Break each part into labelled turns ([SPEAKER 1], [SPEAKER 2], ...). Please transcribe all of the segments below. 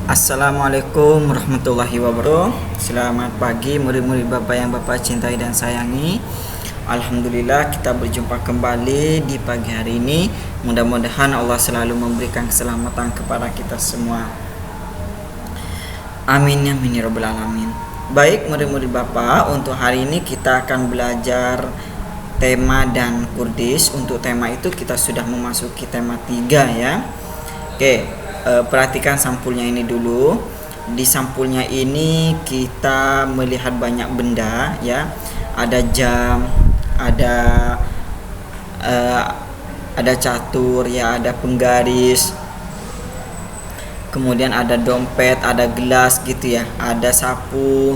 [SPEAKER 1] Assalamualaikum warahmatullahi wabarakatuh. Selamat pagi murid-murid Bapak yang Bapak cintai dan sayangi. Alhamdulillah kita berjumpa kembali di pagi hari ini. Mudah-mudahan Allah selalu memberikan keselamatan kepada kita semua. Amin ya rabbal alamin. Baik murid-murid Bapak, untuk hari ini kita akan belajar tema dan kurdis. Untuk tema itu kita sudah memasuki tema 3 ya. Oke, perhatikan sampulnya ini dulu. Di sampulnya ini kita melihat banyak benda ya. Ada jam, ada catur ya, ada penggaris. Kemudian ada dompet, ada gelas gitu ya, ada sapu,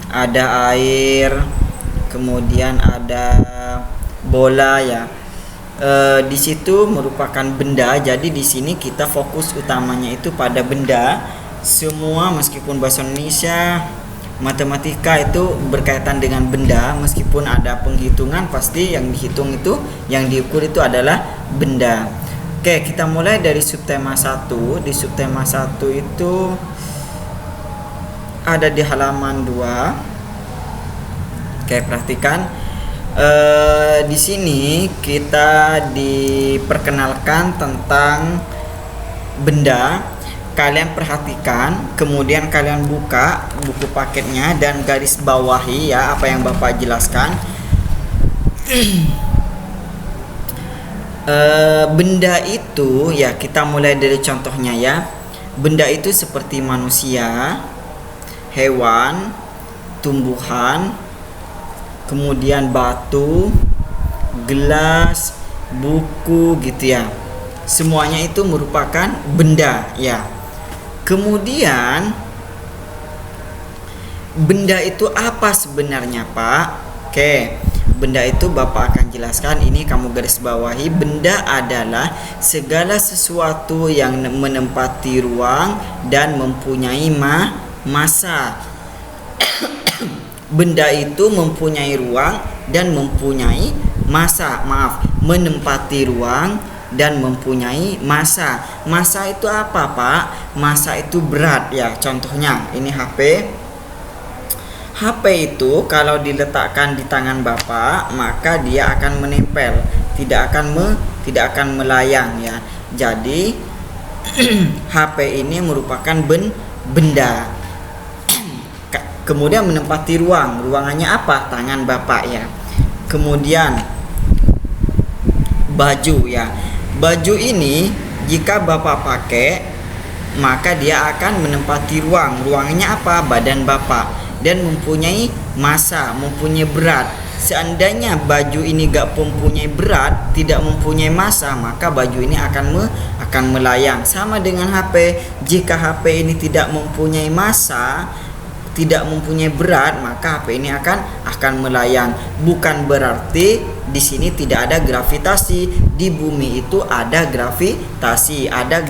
[SPEAKER 1] ada air, kemudian ada bola ya. Di situ merupakan benda. Jadi di sini kita fokus utamanya itu pada benda. Semua meskipun bahasa Indonesia, matematika itu berkaitan dengan benda. Meskipun ada penghitungan, pasti yang dihitung itu, yang diukur itu adalah benda. Oke, kita mulai dari subtema 1. Di subtema 1 itu ada di halaman 2. Oke, perhatikan. Di sini kita diperkenalkan tentang benda. Kalian perhatikan, kemudian kalian buka buku paketnya dan garis bawahi ya apa yang Bapak jelaskan. Benda itu ya, kita mulai dari contohnya ya. Benda itu seperti manusia, hewan, tumbuhan, kemudian batu, gelas, buku gitu ya. Semuanya itu merupakan benda ya. Kemudian benda itu apa sebenarnya, Pak? Oke, benda itu Bapak akan jelaskan. Ini kamu garis bawahi. Benda adalah segala sesuatu yang menempati ruang dan mempunyai massa. Benda itu mempunyai ruang dan mempunyai massa. Menempati ruang dan mempunyai massa. Massa itu apa, Pak? Massa itu berat ya. Contohnya ini HP. HP itu kalau diletakkan di tangan Bapak, maka dia akan menempel, tidak akan melayang ya. Jadi HP ini merupakan benda. Kemudian menempati ruang. Ruangannya apa? Tangan Bapak ya. Kemudian baju ya. Baju ini jika Bapak pakai, maka dia akan menempati ruang. Ruangnya apa? Badan Bapak. Dan mempunyai massa, mempunyai berat. Seandainya baju ini gak mempunyai berat, tidak mempunyai massa, maka baju ini akan melayang. Sama dengan HP. Jika HP ini tidak mempunyai massa, tidak mempunyai berat, maka HP ini akan melayang. Bukan berarti di sini tidak ada gravitasi. Di bumi itu ada gravitasi, ada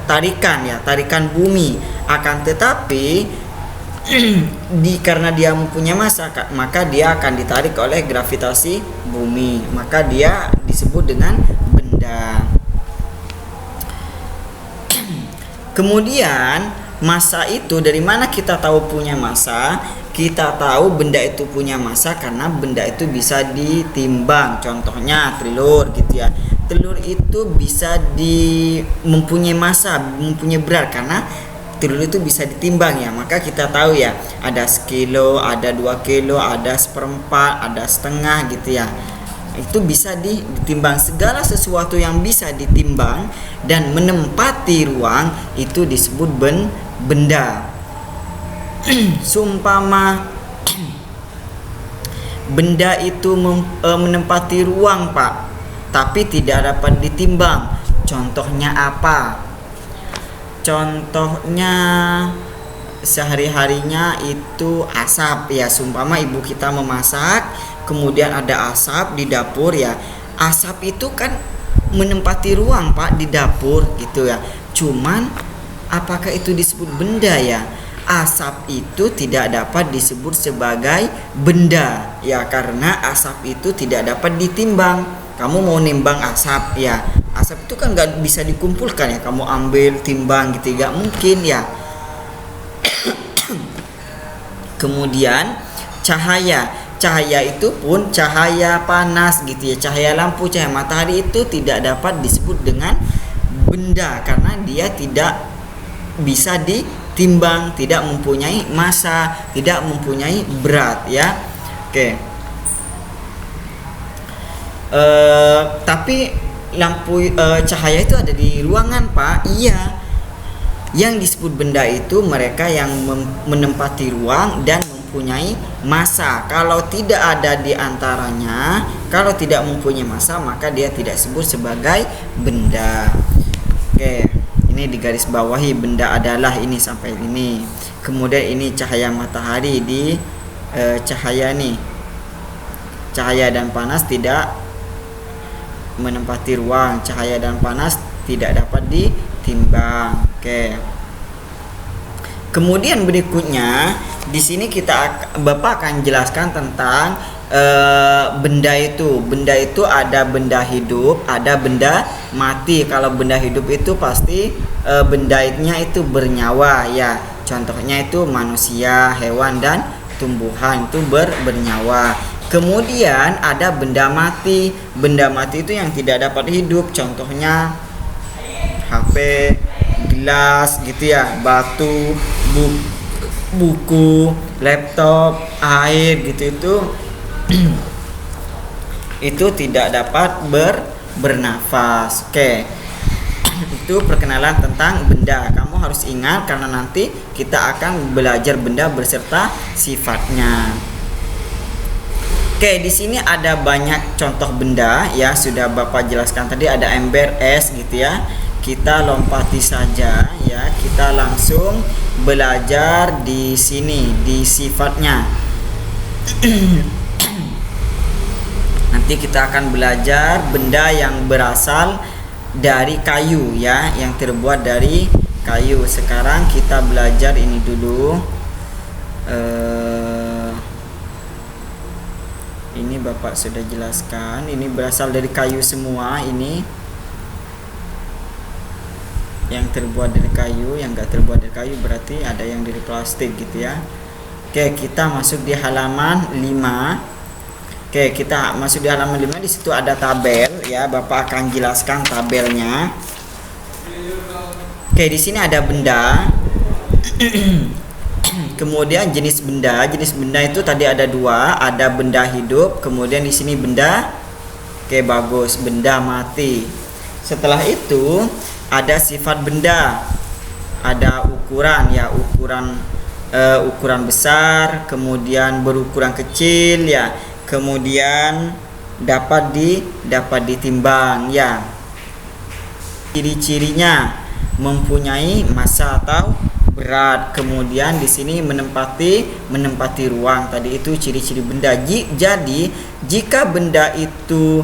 [SPEAKER 1] tarikan ya, tarikan bumi. Akan tetapi karena dia mempunyai massa, maka dia akan ditarik oleh gravitasi bumi. Maka dia disebut dengan benda. Kemudian massa itu dari mana kita tahu punya massa? Kita tahu benda itu punya massa karena benda itu bisa ditimbang. Contohnya telur gitu ya. Telur itu bisa mempunyai massa, mempunyai berat karena telur itu bisa ditimbang ya. Maka kita tahu ya, ada sekilo, ada 2 kilo, ada seperempat, ada setengah gitu ya. Itu bisa ditimbang. Segala sesuatu yang bisa ditimbang dan menempati ruang itu disebut benda. Sumpama benda itu menempati ruang, Pak, tapi tidak dapat ditimbang. Contohnya apa? Contohnya sehari-harinya itu asap ya. Sumpama ibu kita memasak, kemudian ada asap di dapur ya. Asap itu kan menempati ruang, Pak, di dapur gitu ya. Cuman apakah itu disebut benda ya? Asap itu tidak dapat disebut sebagai benda ya, karena asap itu tidak dapat ditimbang. kamu mau nimbang asap ya, asap itu kan nggak bisa dikumpulkan ya, kamu ambil timbang gitu, nggak mungkin ya. Kemudian cahaya itu pun cahaya panas gitu ya, cahaya lampu, cahaya matahari itu tidak dapat disebut dengan benda karena dia tidak bisa ditimbang, tidak mempunyai massa, tidak mempunyai berat ya. Oke. Tapi lampu cahaya itu ada di ruangan, Pak. Iya. Yang disebut benda itu mereka yang menempati ruang dan mempunyai massa. Kalau tidak ada di antaranya, kalau tidak mempunyai massa, maka dia tidak disebut sebagai benda. Oke, ini di garis bawahi, benda adalah ini sampai ini. Kemudian ini cahaya matahari di cahaya nih. Cahaya dan panas tidak menempati ruang, cahaya dan panas tidak dapat ditimbang. Oke. Kemudian berikutnya di sini Bapak akan jelaskan tentang benda itu. Benda itu ada benda hidup, ada benda mati. Kalau benda hidup itu pasti bendanya itu bernyawa ya. Contohnya itu manusia, hewan dan tumbuhan itu bernyawa. Kemudian ada benda mati. Benda mati itu yang tidak dapat hidup. Contohnya HP, gelas gitu ya, batu, buku, laptop, air gitu itu itu tidak dapat bernafas. Oke. Itu perkenalan tentang benda. Kamu harus ingat karena nanti kita akan belajar benda beserta sifatnya. Oke, di sini ada banyak contoh benda ya, sudah Bapak jelaskan tadi, ada ember, es gitu ya. Kita lompati saja ya, kita langsung belajar di sini di sifatnya. Nanti kita akan belajar benda yang berasal dari kayu ya, yang terbuat dari kayu. Sekarang kita belajar ini dulu. Ini Bapak sudah jelaskan, ini berasal dari kayu semua. Ini yang terbuat dari kayu, yang enggak terbuat dari kayu berarti ada yang dari plastik gitu ya. Oke, kita masuk di halaman 5. Oke, kita masuk di halaman 5. Di situ ada tabel ya, Bapak akan jelaskan tabelnya. Oke, di sini ada benda. Kemudian jenis benda itu tadi ada 2, ada benda hidup, kemudian di sini benda. Oke, bagus, benda mati. Setelah itu ada sifat benda, ada ukuran ya, ukuran besar, kemudian berukuran kecil ya, kemudian dapat ditimbang ya. Ciri-cirinya mempunyai massa atau berat, kemudian di sini menempati ruang. Tadi itu ciri-ciri benda. Jadi jika benda itu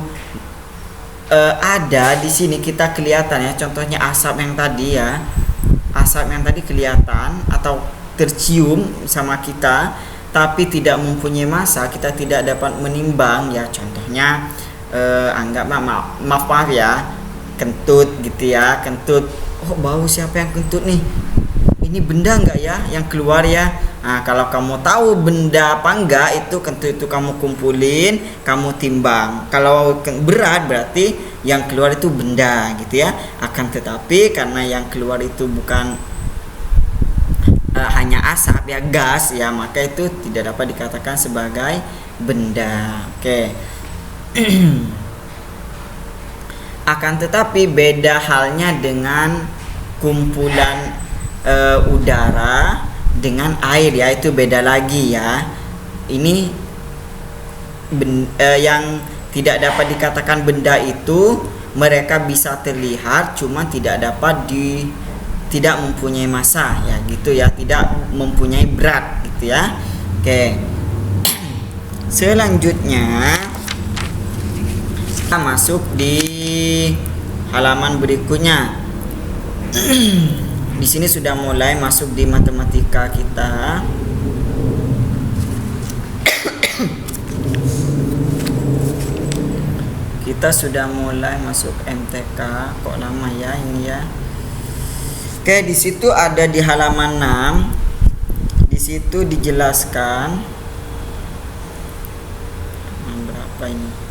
[SPEAKER 1] ada di sini, kita kelihatan ya, contohnya asap yang tadi ya, asap yang tadi kelihatan atau tercium sama kita tapi tidak mempunyai massa, kita tidak dapat menimbang ya. Contohnya anggap maaf ya, kentut gitu ya, kentut. Oh, bau siapa yang kentut nih? Ini benda enggak ya yang keluar ya? Nah, kalau kamu tahu benda apa enggak, itu kentut itu kamu kumpulin, kamu timbang. Kalau berat berarti yang keluar itu benda gitu ya. Akan tetapi karena yang keluar itu bukan hanya asap ya, gas ya, maka itu tidak dapat dikatakan sebagai benda. Oke. Akan tetapi beda halnya dengan kumpulan udara dengan air ya, itu beda lagi ya. Ini yang tidak dapat dikatakan benda itu mereka bisa terlihat, cuma tidak mempunyai massa ya gitu ya, tidak mempunyai berat gitu ya. Oke. Selanjutnya kita masuk di halaman berikutnya. Di sini sudah mulai masuk di matematika kita. kita sudah mulai masuk MTK. Kok lama ya ini ya. Oke, di situ ada di halaman 6. Di situ dijelaskan berapa ini?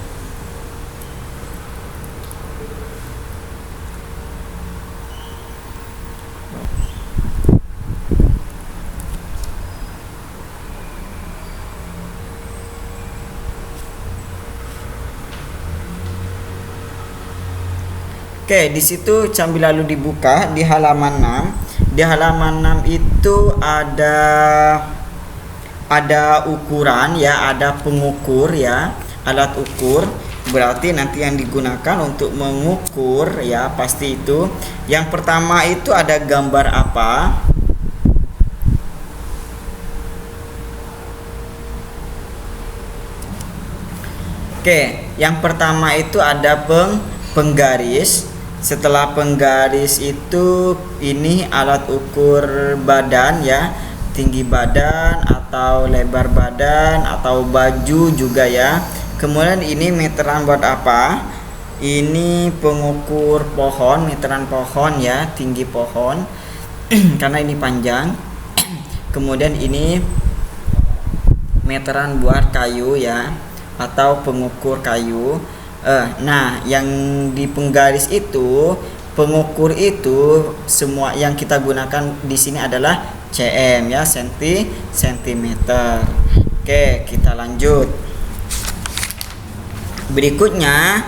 [SPEAKER 1] Oke, di situ sambil lalu dibuka di halaman 6. Di halaman 6 itu ada ukuran ya, ada pengukur ya, alat ukur. Berarti nanti yang digunakan untuk mengukur ya, pasti itu. Yang pertama itu ada gambar apa? Oke, yang pertama itu ada penggaris. Setelah penggaris itu ini alat ukur badan ya, tinggi badan atau lebar badan atau baju juga ya. Kemudian ini meteran buat apa? Ini pengukur pohon, meteran pohon ya, tinggi pohon karena ini panjang. Kemudian ini meteran buat kayu ya, atau pengukur kayu. Nah, yang di penggaris itu, pengukur itu semua yang kita gunakan di sini adalah cm ya, sentimeter. Oke, kita lanjut. Berikutnya,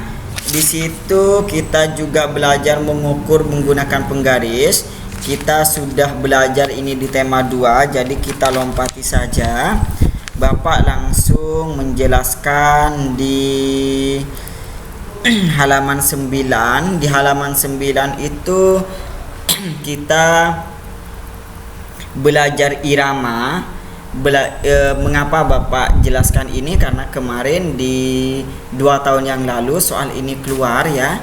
[SPEAKER 1] di situ kita juga belajar mengukur menggunakan penggaris. Kita sudah belajar ini di tema 2, jadi kita lompati saja. Bapak langsung menjelaskan di halaman 9. Di halaman 9 itu kita belajar irama. Mengapa Bapak jelaskan ini? Karena kemarin di 2 tahun yang lalu soal ini keluar ya.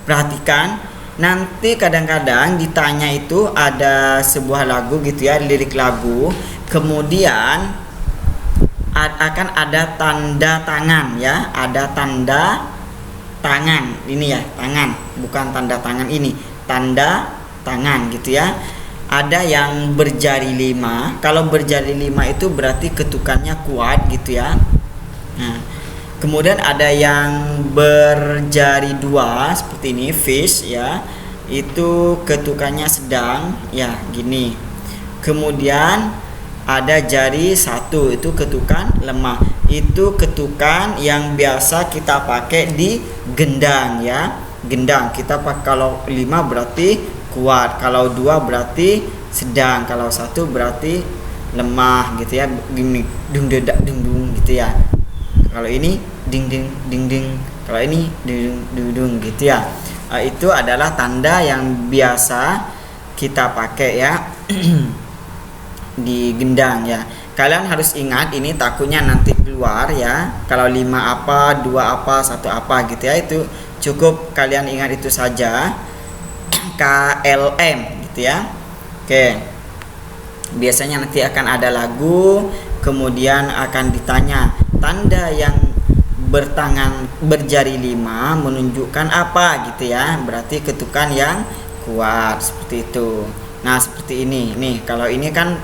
[SPEAKER 1] Perhatikan, nanti kadang-kadang ditanya itu ada sebuah lagu gitu ya, lirik lagu. Kemudian akan ada tanda tangan ya, ada tanda tangan ini ya, tangan, bukan tanda tangan ini, tanda tangan gitu ya. Ada yang berjari 5. Kalau berjari 5 itu berarti ketukannya kuat gitu ya. Nah, kemudian ada yang berjari 2 seperti ini, fish ya, itu ketukannya sedang ya, gini. Kemudian ada jari 1 itu ketukan lemah. Itu ketukan yang biasa kita pakai di gendang ya. Gendang kita pakai, kalau 5 berarti kuat, kalau 2 berarti sedang, kalau 1 berarti lemah gitu ya. Gini, dung dedak dung dung gitu ya. Kalau ini ding ding ding ding, kalau ini dung dung dung gitu ya. Itu adalah tanda yang biasa kita pakai ya. Di gendang ya. Kalian harus ingat ini, takutnya nanti keluar ya. Kalau 5 apa, 2 apa, 1 apa gitu ya. Itu cukup kalian ingat itu saja. KLM gitu ya. Oke. Biasanya nanti akan ada lagu, kemudian akan ditanya tanda yang berjari 5 menunjukkan apa gitu ya. Berarti ketukan yang kuat seperti itu. Nah, seperti ini. Nih, kalau ini kan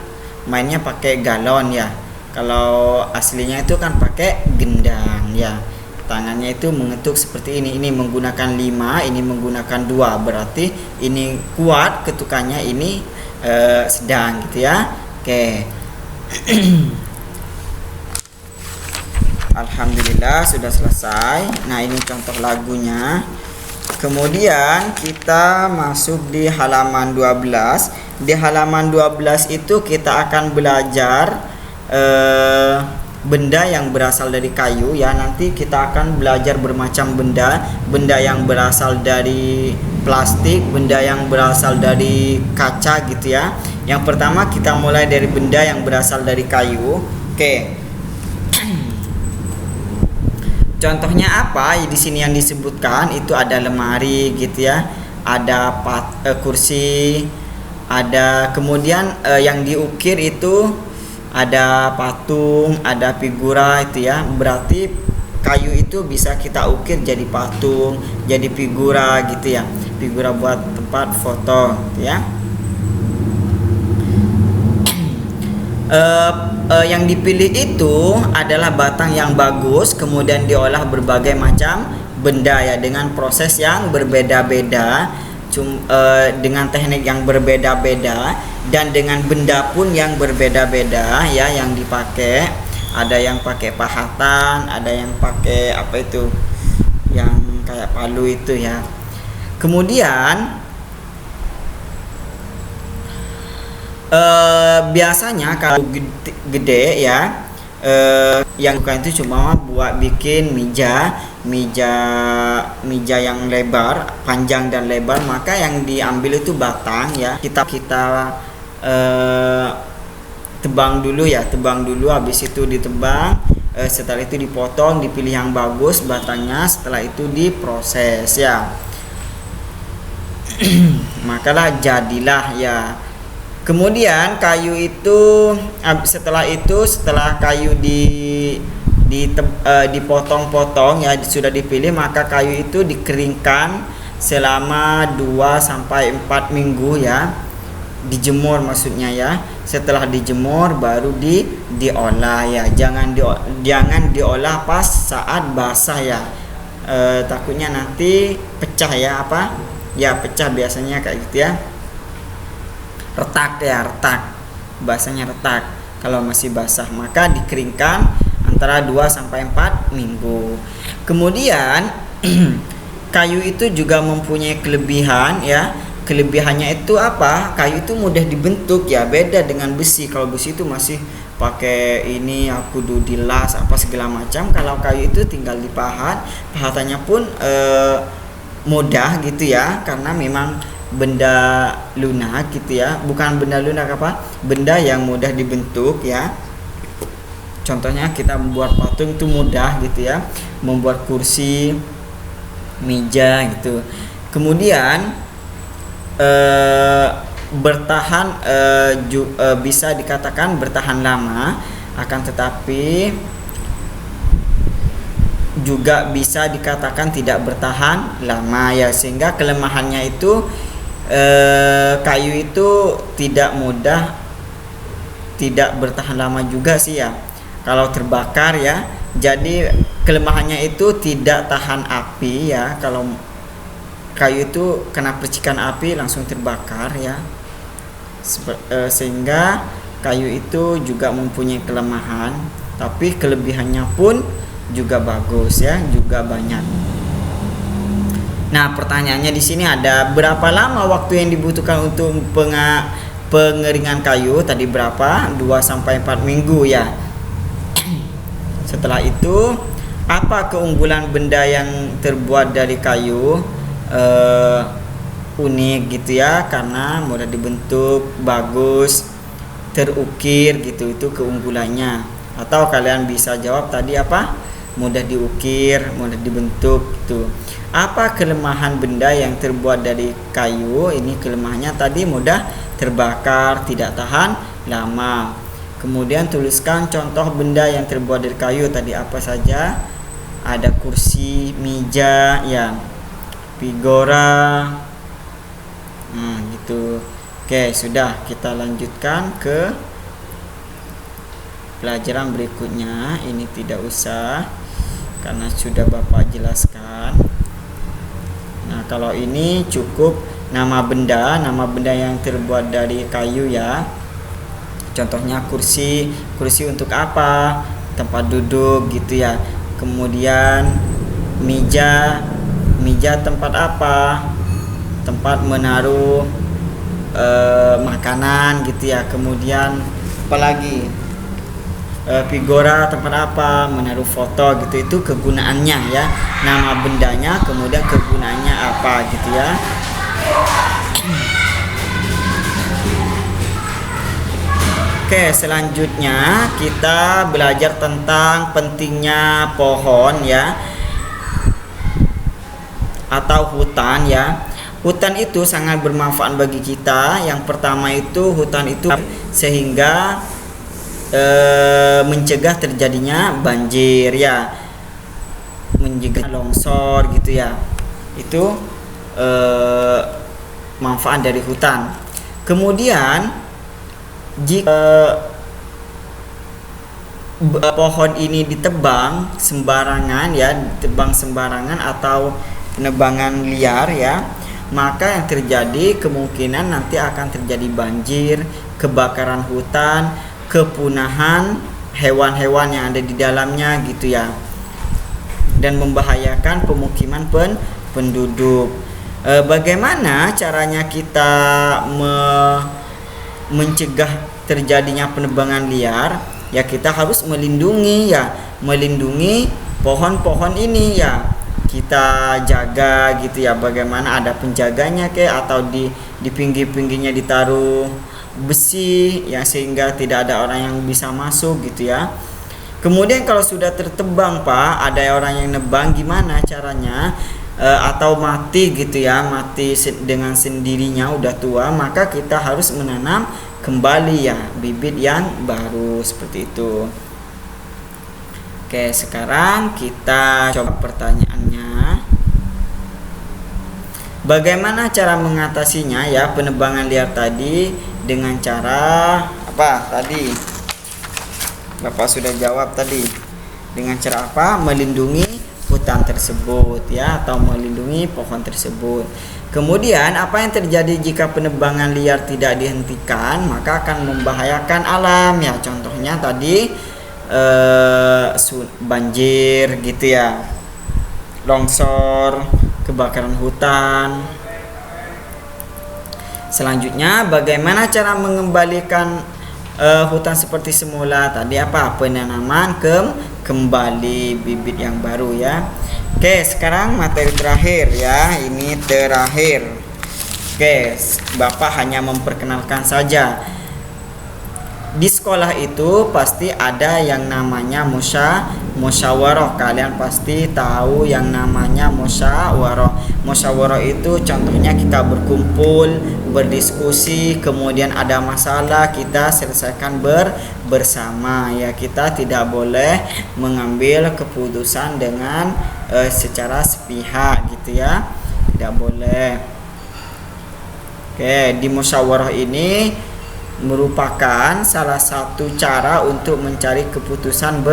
[SPEAKER 1] mainnya pakai galon ya. Kalau aslinya itu kan pakai gendang ya. Tangannya itu mengetuk seperti ini. Ini menggunakan 5, ini menggunakan 2. Berarti ini kuat ketukannya, ini sedang gitu ya. Oke. Alhamdulillah sudah selesai. Nah, ini contoh lagunya. Kemudian kita masuk di halaman 12. Di halaman 12 itu kita akan belajar benda yang berasal dari kayu ya. Nanti kita akan belajar bermacam benda. Benda yang berasal dari plastik, benda yang berasal dari kaca gitu ya. Yang pertama kita mulai dari benda yang berasal dari kayu. Oke. Contohnya apa? Di sini yang disebutkan itu ada lemari gitu ya. Ada kursi, ada kemudian yang diukir itu ada patung, ada figura itu ya. Berarti kayu itu bisa kita ukir jadi patung, jadi figura gitu ya, figura buat tempat foto gitu ya. Yang dipilih itu adalah batang yang bagus, kemudian diolah berbagai macam benda ya, dengan proses yang berbeda-beda, dengan teknik yang berbeda-beda, dan dengan benda pun yang berbeda-beda ya yang dipakai. Ada yang pakai pahatan, ada yang pakai apa itu, yang kayak palu itu ya. Kemudian biasanya kalau gede ya, yang bukan itu cuma buat bikin meja yang lebar, panjang dan lebar, maka yang diambil itu batang ya. Kita tebang dulu, habis itu ditebang, setelah itu dipotong, dipilih yang bagus batangnya, setelah itu diproses ya. Makalah jadilah ya. Kemudian kayu itu setelah kayu dipotong-potong ya, sudah dipilih, maka kayu itu dikeringkan selama 2 sampai 4 minggu ya. Dijemur maksudnya ya. Setelah dijemur baru diolah ya. Jangan diolah pas saat basah ya. Takutnya nanti pecah ya, pecah biasanya kayak gitu ya. Retak, bahasanya retak kalau masih basah. Maka dikeringkan antara 2 sampai 4 minggu. Kemudian kayu itu juga mempunyai kelebihan ya. Kelebihannya itu apa? Kayu itu mudah dibentuk ya, beda dengan besi. Kalau besi itu masih pakai ini, kudu dilas apa segala macam. Kalau kayu itu tinggal dipahat, pahatannya pun mudah gitu ya, karena memang benda lunak gitu ya. Bukan benda lunak benda yang mudah dibentuk ya. Contohnya kita membuat patung itu mudah gitu ya, membuat kursi, meja gitu. Kemudian bertahan, bisa dikatakan bertahan lama, akan tetapi juga bisa dikatakan tidak bertahan lama ya. Sehingga kelemahannya itu kayu itu tidak bertahan lama juga sih ya kalau terbakar ya. Jadi kelemahannya itu tidak tahan api ya. Kalau kayu itu kena percikan api langsung terbakar ya. Sehingga kayu itu juga mempunyai kelemahan, tapi kelebihannya pun juga bagus ya, juga banyak. Nah, pertanyaannya di sini ada, berapa lama waktu yang dibutuhkan untuk pengeringan kayu? Tadi berapa? 2 sampai 4 minggu ya. Setelah itu, apa keunggulan benda yang terbuat dari kayu? Unik gitu ya, karena mudah dibentuk, bagus, terukir gitu, itu keunggulannya. Atau kalian bisa jawab tadi apa? Mudah diukir, mudah dibentuk gitu. Apa kelemahan benda yang terbuat dari kayu? Ini kelemahannya tadi mudah terbakar, tidak tahan lama. Kemudian tuliskan contoh benda yang terbuat dari kayu tadi apa saja? Ada kursi, meja ya, figura, gitu. Oke, sudah, kita lanjutkan ke pelajaran berikutnya. Ini tidak usah karena sudah Bapak jelaskan. Nah, kalau ini cukup nama benda yang terbuat dari kayu ya. Contohnya kursi untuk apa? Tempat duduk gitu ya. Kemudian meja tempat apa? Tempat menaruh makanan gitu ya. Kemudian apalagi figura tempat apa? Menaruh foto gitu. Itu kegunaannya ya. Nama bendanya, kemudian kegunaannya apa gitu ya. Oke, selanjutnya kita belajar tentang pentingnya pohon ya, atau hutan ya. Hutan itu sangat bermanfaat bagi kita. Yang pertama itu, hutan itu sehingga mencegah terjadinya banjir ya. mencegah longsor gitu ya. Itu manfaat dari hutan. Kemudian jika pohon ini ditebang sembarangan ya, ditebang sembarangan atau penebangan liar ya, maka yang terjadi kemungkinan nanti akan terjadi banjir, kebakaran hutan, kepunahan hewan-hewan yang ada di dalamnya gitu ya, dan membahayakan pemukiman penduduk. Bagaimana caranya kita mencegah terjadinya penebangan liar? Ya kita harus melindungi pohon-pohon ini ya, kita jaga gitu ya. Bagaimana ada penjaganya atau di pinggir-pinggirnya ditaruh besi ya, sehingga tidak ada orang yang bisa masuk gitu ya. Kemudian kalau sudah tertebang Pak, ada orang yang nebang, gimana caranya? Atau mati gitu ya, mati dengan sendirinya udah tua, maka kita harus menanam kembali ya bibit yang baru seperti itu. Oke, sekarang kita coba pertanyaannya. Bagaimana cara mengatasinya ya penebangan liar tadi? Dengan cara apa tadi? Bapak sudah jawab tadi. Dengan cara apa? Melindungi hutan tersebut ya, atau melindungi pohon tersebut. Kemudian apa yang terjadi jika penebangan liar tidak dihentikan? Maka akan membahayakan alam ya. Contohnya tadi banjir gitu ya, longsor, kebakaran hutan. Selanjutnya bagaimana cara mengembalikan hutan seperti semula? Tadi apa? Penanaman kembali bibit yang baru ya. Oke, sekarang materi terakhir ya. Ini terakhir. Oke, Bapak hanya memperkenalkan saja. Di sekolah itu pasti ada yang namanya musyawarah. Kalian pasti tahu yang namanya musyawarah. Musyawarah itu contohnya kita berkumpul, berdiskusi, kemudian ada masalah kita selesaikan bersama ya. Kita tidak boleh mengambil keputusan dengan secara sepihak gitu ya. Tidak boleh. Oke, di musyawarah ini merupakan salah satu cara untuk mencari keputusan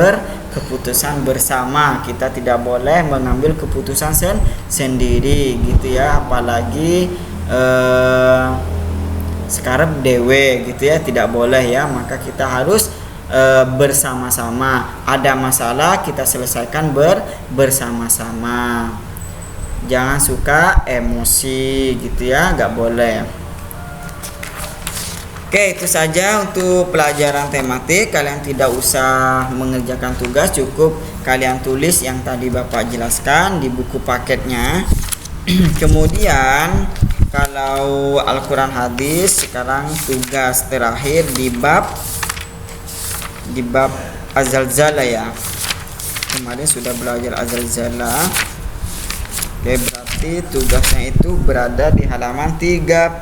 [SPEAKER 1] bersama. Kita tidak boleh mengambil keputusan sendiri gitu ya, apalagi sekarang dewe gitu ya, tidak boleh ya. Maka kita harus bersama-sama. Ada masalah kita selesaikan bersama-sama. Jangan suka emosi gitu ya, nggak boleh. Oke, itu saja untuk pelajaran tematik. Kalian tidak usah mengerjakan tugas, cukup kalian tulis yang tadi Bapak jelaskan di buku paketnya. Kemudian kalau Al-Quran hadis, sekarang tugas terakhir di bab Az-Zalzalah ya. Kemarin sudah belajar Az-Zalzalah. Oke, berarti tugasnya itu berada di halaman 32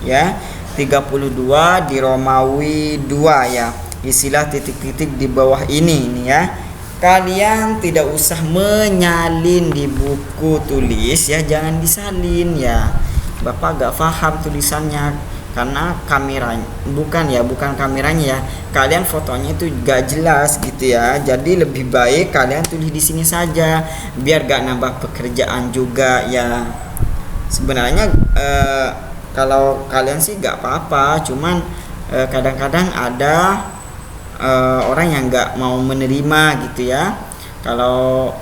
[SPEAKER 1] ya. 32 di Romawi 2 ya. Isilah titik-titik di bawah ini nih ya. Kalian tidak usah menyalin di buku tulis ya, jangan disalin ya. Bapak gak paham tulisannya karena kameranya bukan kameranya ya. Kalian fotonya itu gak jelas gitu ya. Jadi lebih baik kalian tulis di sini saja biar gak nambah pekerjaan juga ya. Sebenarnya kalau kalian sih gak apa-apa, cuman kadang-kadang ada orang yang gak mau menerima gitu ya. Kalau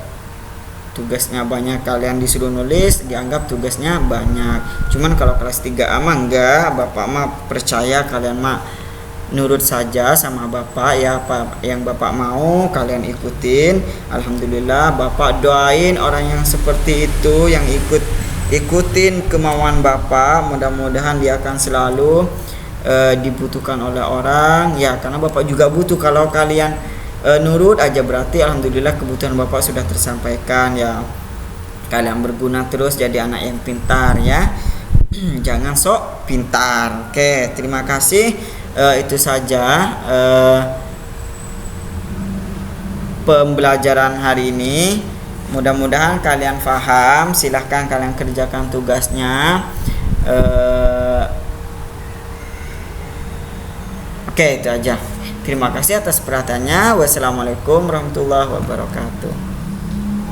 [SPEAKER 1] tugasnya banyak kalian disuruh nulis, dianggap tugasnya banyak. Cuman kalau kelas 3A mah enggak, Bapak mah percaya kalian mah nurut saja sama Bapak ya, apa yang Bapak mau kalian ikutin. Alhamdulillah, Bapak doain orang yang seperti itu, yang ikutin kemauan Bapak, mudah-mudahan dia akan selalu dibutuhkan oleh orang ya, karena Bapak juga butuh. Kalau kalian nurut aja berarti alhamdulillah kebutuhan Bapak sudah tersampaikan ya. Kalian berguna terus jadi anak yang pintar ya. Jangan sok pintar. Oke, terima kasih. Itu saja pembelajaran hari ini. Mudah-mudahan kalian paham. Silahkan kalian kerjakan tugasnya. Oke, itu aja. Terima kasih atas perhatiannya. Wassalamualaikum warahmatullahi wabarakatuh.